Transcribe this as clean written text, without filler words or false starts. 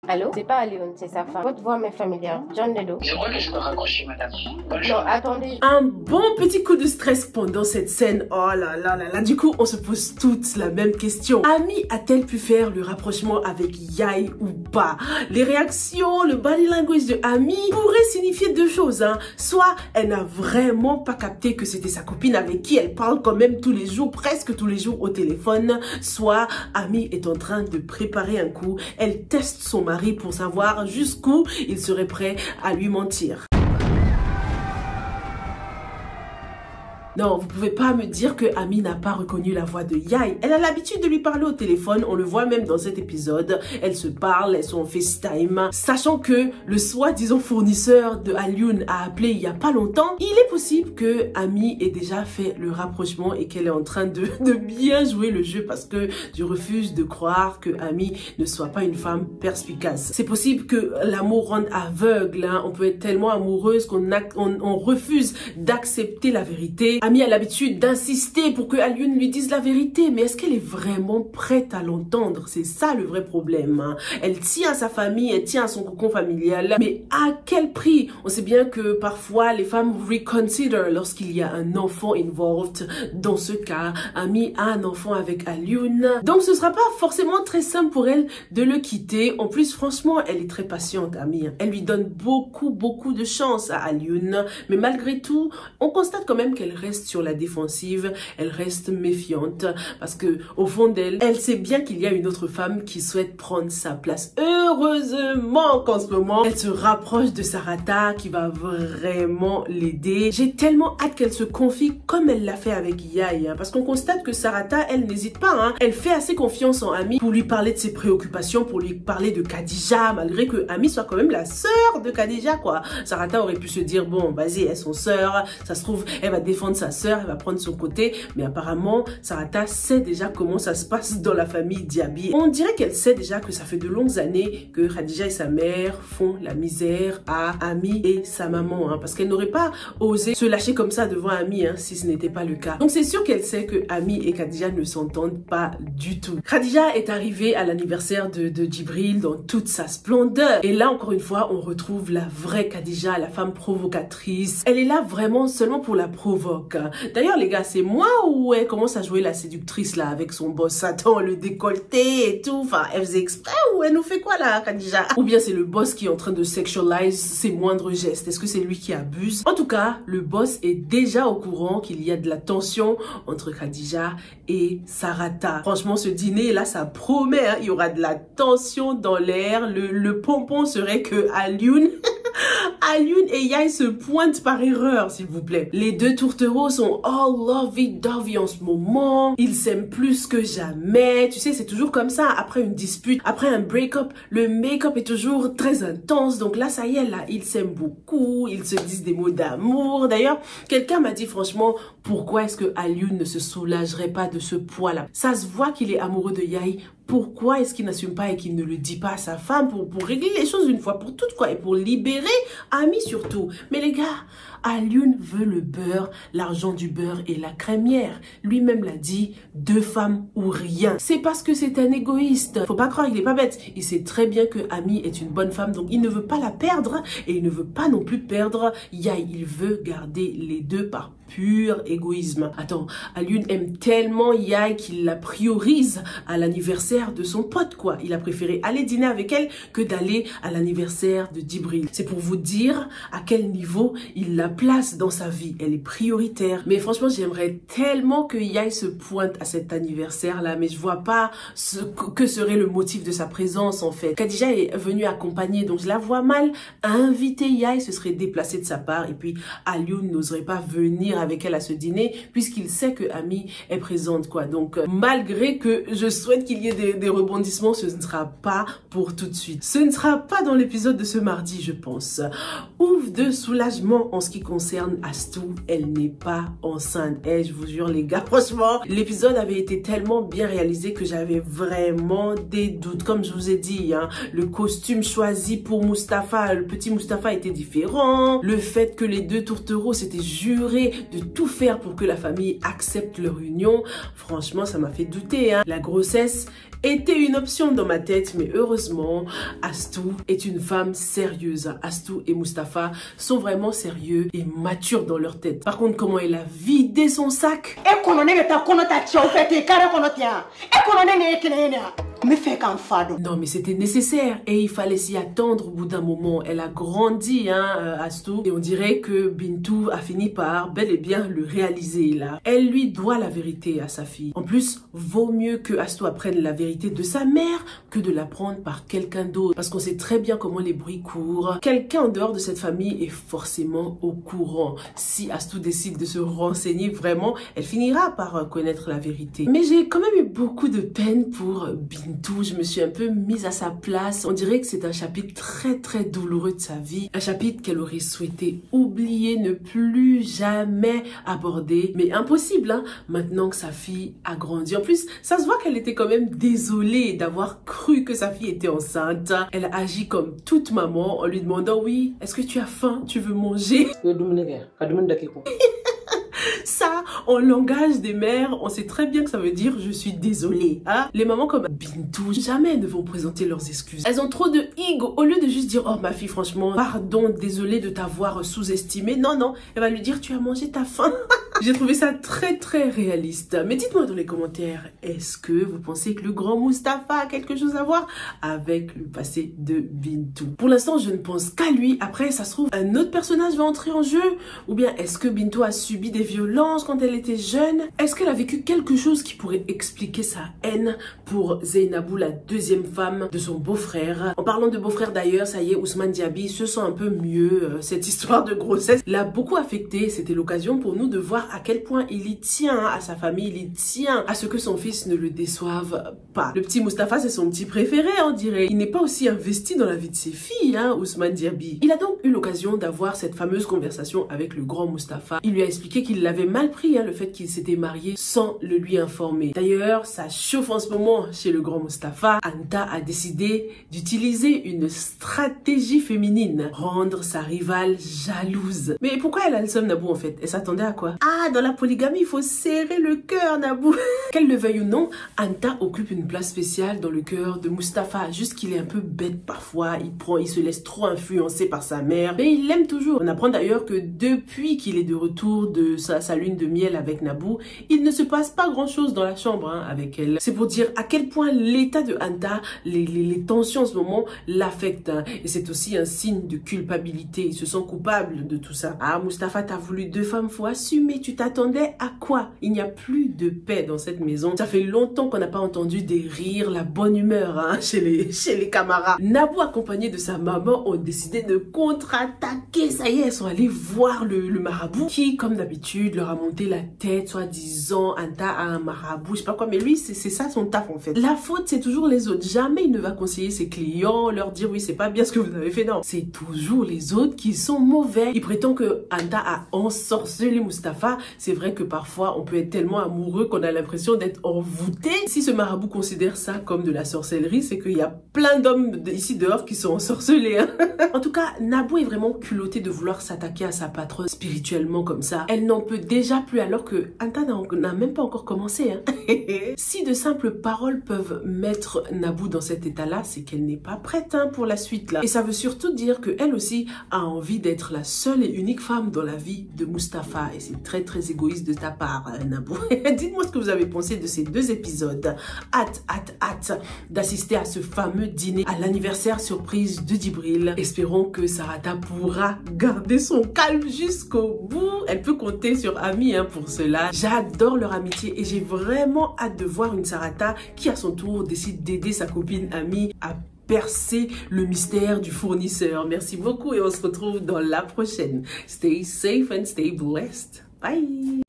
Allô? C'est pas Alioune, c'est sa femme. Votre voix m'est familière. John Ledo. Je crois que je peux raccrocher, madame. Bonne Non, journée. attendez. Un bon petit coup de stress pendant cette scène. Oh là là là là. Du coup, on se pose toutes la même question. Ami a-t-elle pu faire le rapprochement avec Yael ou pas? Les réactions, le body language de Ami pourrait signifier deux choses. Soit elle n'a vraiment pas capté que c'était sa copine avec qui elle parle quand même tous les jours, presque tous les jours au téléphone. Soit Ami est en train de préparer un coup. Elle teste son mari pour savoir jusqu'où il serait prêt à lui mentir. Non, vous pouvez pas me dire que Ami n'a pas reconnu la voix de Yael. Elle a l'habitude de lui parler au téléphone, on le voit même dans cet épisode. Elles se parlent, elles sont en FaceTime. Sachant que le soi-disant fournisseur de Alioune a appelé il y a pas longtemps, il est possible que Ami ait déjà fait le rapprochement et qu'elle est en train de bien jouer le jeu parce que je refuse de croire que Ami ne soit pas une femme perspicace. C'est possible que l'amour rende aveugle, on peut être tellement amoureuse qu'on refuse d'accepter la vérité. Ami a l'habitude d'insister pour que Alioune lui dise la vérité, mais est-ce qu'elle est vraiment prête à l'entendre? C'est ça le vrai problème. Elle tient à sa famille, elle tient à son cocon familial, mais à quel prix? On sait bien que parfois les femmes reconsider lorsqu'il y a un enfant involved. Dans ce cas, Ami a un enfant avec Alioune, donc ce sera pas forcément très simple pour elle de le quitter. En plus, franchement, elle est très patiente, Ami. Elle lui donne beaucoup de chance à Alioune, mais malgré tout, on constate quand même qu'elle reste sur la défensive, elle reste méfiante parce que au fond d'elle, elle sait bien qu'il y a une autre femme qui souhaite prendre sa place. Heureusement qu'en ce moment, elle se rapproche de Sarata qui va vraiment l'aider. J'ai tellement hâte qu'elle se confie comme elle l'a fait avec Yael, parce qu'on constate que Sarata, elle n'hésite pas, elle fait assez confiance en Ami pour lui parler de ses préoccupations, pour lui parler de Khadija, malgré que Ami soit quand même la sœur de Khadija, quoi. Sarata aurait pu se dire, bon, vas-y, elles sont sœurs, ça se trouve, elle va défendre sa sœur, elle va prendre son côté, mais apparemment Sarata sait déjà comment ça se passe dans la famille Diaby. On dirait qu'elle sait déjà que ça fait de longues années que Khadija et sa mère font la misère à Ami et sa maman, parce qu'elle n'aurait pas osé se lâcher comme ça devant Ami si ce n'était pas le cas. Donc c'est sûr qu'elle sait que Ami et Khadija ne s'entendent pas du tout. Khadija est arrivée à l'anniversaire de Djibril dans toute sa splendeur, et là encore une fois on retrouve la vraie Khadija, la femme provocatrice. Elle est là vraiment seulement pour la provoque. D'ailleurs les gars, c'est moi ou elle commence à jouer la séductrice là avec son boss Satan, le décolleté et tout, enfin elle faisait exprès ou elle nous fait quoi là, Khadija? Ou bien c'est le boss qui est en train de sexualize ses moindres gestes? Est-ce que c'est lui qui abuse? En tout cas, le boss est déjà au courant qu'il y a de la tension entre Khadija et Sarata. Franchement, ce dîner là, ça promet, il y aura de la tension dans l'air. Le pompon serait que Alioune Alioune et Yael se pointent par erreur, s'il vous plaît. Les deux tourtereaux sont all lovey-dovey en ce moment. Ils s'aiment plus que jamais. Tu sais, c'est toujours comme ça. Après une dispute, après un break-up, le make-up est toujours très intense. Donc là, ça y est, là, ils s'aiment beaucoup. Ils se disent des mots d'amour. D'ailleurs, quelqu'un m'a dit franchement, pourquoi est-ce que Alioune ne se soulagerait pas de ce poids-là? Ça se voit qu'il est amoureux de Yael. Pourquoi est-ce qu'il n'assume pas et qu'il ne le dit pas à sa femme pour régler les choses une fois pour toutes, quoi, et pour libérer Ami surtout? Mais les gars, Alioune veut le beurre, l'argent du beurre et la crémière. Lui-même l'a dit, 2 femmes ou rien. C'est parce que c'est un égoïste. Faut pas croire, il est pas bête. Il sait très bien que Ami est une bonne femme, donc il ne veut pas la perdre et il ne veut pas non plus perdre Yael. Il veut garder les deux par pur égoïsme. Attends, Alioune aime tellement Yael qu'il la priorise à l'anniversaire de son pote, quoi. Il a préféré aller dîner avec elle que d'aller à l'anniversaire de Djibril. C'est pour vous dire à quel niveau il la place dans sa vie. Elle est prioritaire. Mais franchement, j'aimerais tellement que Yael se pointe à cet anniversaire-là, mais je vois pas que serait le motif de sa présence, en fait. Khadija est venue accompagner, donc je la vois mal inviter Yael, se serait déplacée de sa part, et puis Alioune n'oserait pas venir avec elle à ce dîner puisqu'il sait que Ami est présente, quoi. Donc malgré que je souhaite qu'il y ait des rebondissements, ce ne sera pas pour tout de suite. Ce ne sera pas dans l'épisode de ce mardi, je pense. Ouf de soulagement en ce qui concerne Astou, elle n'est pas enceinte. Et je vous jure les gars, franchement, l'épisode avait été tellement bien réalisé que j'avais vraiment des doutes. Comme je vous ai dit, le costume choisi pour Mustapha, le petit Mustapha était différent. Le fait que les deux tourtereaux s'étaient jurés de tout faire pour que la famille accepte leur union. Franchement, ça m'a fait douter, hein. La grossesse était une option dans ma tête, mais heureusement, Astou est une femme sérieuse. Astou et Mustapha sont vraiment sérieux et matures dans leur tête. Par contre, comment elle a vidé son sac. Non, mais c'était nécessaire et il fallait s'y attendre au bout d'un moment. Elle a grandi, hein, Astou, et on dirait que Bintou a fini par bel et bien le réaliser là. Elle lui doit la vérité à sa fille. En plus, vaut mieux que Astou apprenne la vérité de sa mère que de l'apprendre par quelqu'un d'autre. Parce qu'on sait très bien comment les bruits courent. Quelqu'un en dehors de cette famille est forcément au courant. Si Astou décide de se renseigner vraiment, elle finira par connaître la vérité. Mais j'ai quand même eu beaucoup de peine pour Bintou. Je me suis un peu mise à sa place. On dirait que c'est un chapitre très douloureux de sa vie. Un chapitre qu'elle aurait souhaité oublier, ne plus jamais aborder. Mais impossible, hein, maintenant que sa fille a grandi. En plus, ça se voit qu'elle était quand même désolée d'avoir cru que sa fille était enceinte. Elle a agi comme toute maman en lui demandant, oui, est-ce que tu as faim? Tu veux manger? Ça, en langage des mères, on sait très bien que ça veut dire je suis désolée. Hein? Les mamans comme Bintou, jamais ne vont présenter leurs excuses. Elles ont trop de ego. Au lieu de juste dire, oh ma fille, franchement, pardon, désolée de t'avoir sous-estimée. Non, elle va lui dire, tu as mangé ta faim. J'ai trouvé ça très réaliste. Mais dites-moi dans les commentaires, est-ce que vous pensez que le grand Mustapha a quelque chose à voir avec le passé de Bintou? Pour l'instant, je ne pense qu'à lui. Après, ça se trouve, un autre personnage va entrer en jeu. Ou bien, est-ce que Bintou a subi des violences quand elle était jeune? Est-ce qu'elle a vécu quelque chose qui pourrait expliquer sa haine pour Zainabou, la deuxième femme de son beau-frère? En parlant de beau-frère d'ailleurs, ça y est, Ousmane Diaby se sent un peu mieux. Cette histoire de grossesse l'a beaucoup affecté. C'était l'occasion pour nous de voir à quel point il y tient à sa famille, il y tient à ce que son fils ne le déçoive pas. Le petit Mustapha, c'est son petit préféré, on dirait. Il n'est pas aussi investi dans la vie de ses filles, hein, Ousmane Diaby. Il a donc eu l'occasion d'avoir cette fameuse conversation avec le grand Mustapha. Il lui a expliqué qu'il l'avait mal pris, hein, le fait qu'il s'était marié sans le lui informer. D'ailleurs, ça chauffe en ce moment chez le grand Mustapha. Anta a décidé d'utiliser une stratégie féminine, rendre sa rivale jalouse. Mais pourquoi elle a le seum, Nabou, en fait? Elle s'attendait à quoi? Ah, dans la polygamie, il faut serrer le cœur, Nabou. Qu'elle le veuille ou non, Anta occupe une place spéciale dans le cœur de Mustapha. Juste qu'il est un peu bête parfois, il se laisse trop influencer par sa mère, mais il l'aime toujours. On apprend d'ailleurs que depuis qu'il est de retour de sa lune de miel avec Nabou, il ne se passe pas grand chose dans la chambre, hein, avec elle. C'est pour dire à quel point l'état de Anta, les tensions en ce moment l'affectent, hein. Et c'est aussi un signe de culpabilité. Il se sent coupable de tout ça. Ah, Mustapha, t'as voulu 2 femmes, faut assumer. Tu t'attendais à quoi? Il n'y a plus de paix dans cette maison. Ça fait longtemps qu'on n'a pas entendu des rires, la bonne humeur, hein, chez les camarades. Nabou, accompagné de sa maman, ont décidé de contre-attaquer. Ça y est, elles sont allées voir le marabout qui, comme d'habitude, leur a monté la tête, soi-disant Anta a un marabout, je sais pas quoi, mais lui, c'est ça son taf en fait. La faute, c'est toujours les autres. Jamais il ne va conseiller ses clients, leur dire oui, c'est pas bien ce que vous avez fait. Non, c'est toujours les autres qui sont mauvais. Il prétend que Anta a ensorcelé Mustapha. C'est vrai que parfois, on peut être tellement amoureux qu'on a l'impression d'être envoûté. Si ce marabout considère ça comme de la sorcellerie, c'est qu'il y a plein d'hommes ici dehors qui sont ensorcelés, hein. En tout cas, Nabou est vraiment culottée de vouloir s'attaquer à sa patronne spirituellement comme ça. Elle n'en peut déjà plus alors que Anta n'a même pas encore commencé, hein. Si de simples paroles peuvent mettre Nabou dans cet état-là, c'est qu'elle n'est pas prête, hein, pour la suite là. Et ça veut surtout dire qu'elle aussi a envie d'être la seule et unique femme dans la vie de Mustapha. Et c'est très égoïste de ta part, Nabou. Dites-moi ce que vous avez pensé de ces 2 épisodes. Hâte d'assister à ce fameux dîner à l'anniversaire surprise de Djibril. Espérons que Sarata pourra garder son calme jusqu'au bout. Elle peut compter sur Ami, hein, pour cela. J'adore leur amitié et j'ai vraiment hâte de voir une Sarata qui à son tour décide d'aider sa copine Ami à percer le mystère du fournisseur. Merci beaucoup et on se retrouve dans la prochaine. Stay safe and stay blessed. Bye!